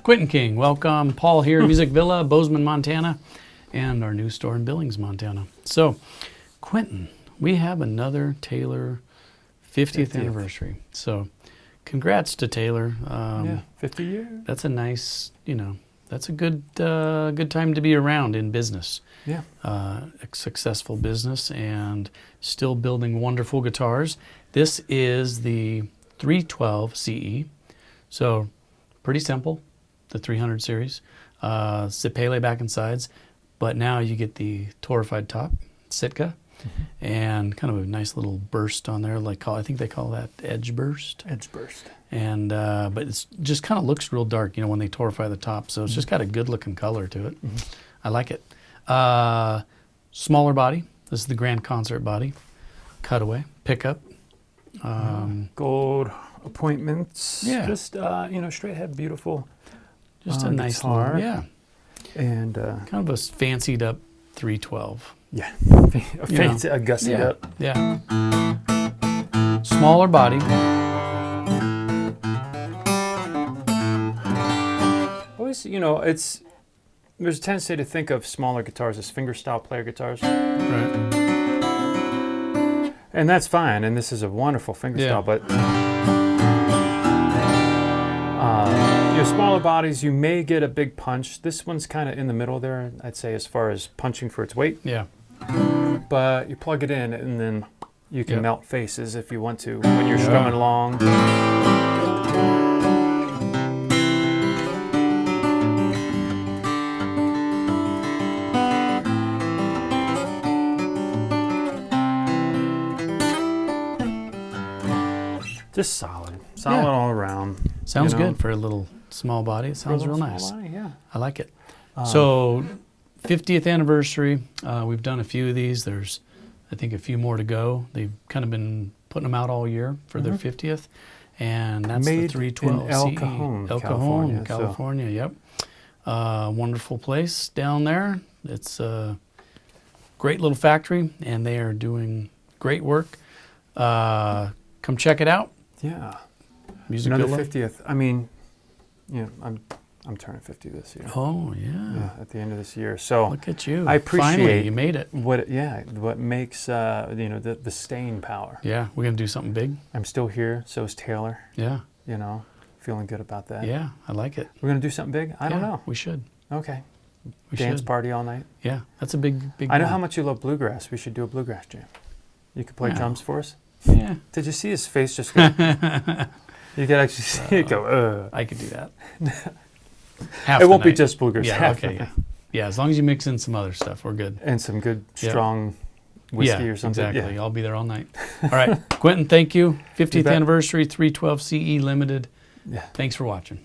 Quentin King, welcome. Paul here, Music Villa, Bozeman, Montana, and our new store in Billings, Montana. So, Quentin, we have another Taylor 50th anniversary. So, congrats to Taylor. Yeah, 50 years. That's a nice, that's a good time to be around in business. Yeah. A successful business and still building wonderful guitars. This is the 312 CE. So, pretty simple, the 300 series. Sapele back and sides, but now you get the torrefied top, Sitka, and kind of a nice little burst on there. I think they call that edgeburst. Edgeburst. And but it's just kind of looks real dark, when they torrefy the top. So it's just got a good looking color to it. I like it. Smaller body. This is the grand concert body. Cutaway, pickup. Gold appointments. Yeah. Just straight head, beautiful. Just a nice guitar. little, And kind of a fancied up 312. yeah, a fancy, a gussied up. Yeah. Smaller body. Always, there's a tendency to think of smaller guitars as fingerstyle player guitars. Right. And that's fine, and this is a wonderful fingerstyle, but your smaller bodies, you may get a big punch. This one's kind of in the middle there, I'd say, as far as punching for its weight. Yeah. But you plug it in, and then you can melt faces if you want to when you're strumming along. Just solid all around. Sounds good for a little small body. It sounds real nice. Body, yeah. I like it. So, 50th anniversary. We've done a few of these. There's, I think, a few more to go. They've kind of been putting them out all year for their 50th, and that's Made the 312 in El CE. Cajon, El Cajon, California. Yep. Wonderful place down there. It's a great little factory, and they are doing great work. Come check it out. Yeah. Music Another Villa. 50th. I mean, I'm turning 50 this year. Oh yeah. At the end of this year. So Look at you. I appreciate Finally, you made it. what makes the staying power. Yeah, we're gonna do something big. I'm still here. So is Taylor. Yeah. Feeling good about that. Yeah, I like it. We're gonna do something big. I don't know. We should. Okay. We Dance should. party all night. Yeah, that's a big. I know one. how much you love bluegrass. We should do a bluegrass jam. You could play Yeah. drums for us. Yeah. Did you see his face just go? You could actually see it go. I could do that. It won't be just bluegrass. Yeah. Okay. Yeah. Yeah. As long as you mix in some other stuff, we're good. And some good strong whiskey or something. Exactly. I'll be there all night. All right, Quentin. Thank you. 50th anniversary, 312 CE Limited. Yeah. Thanks for watching.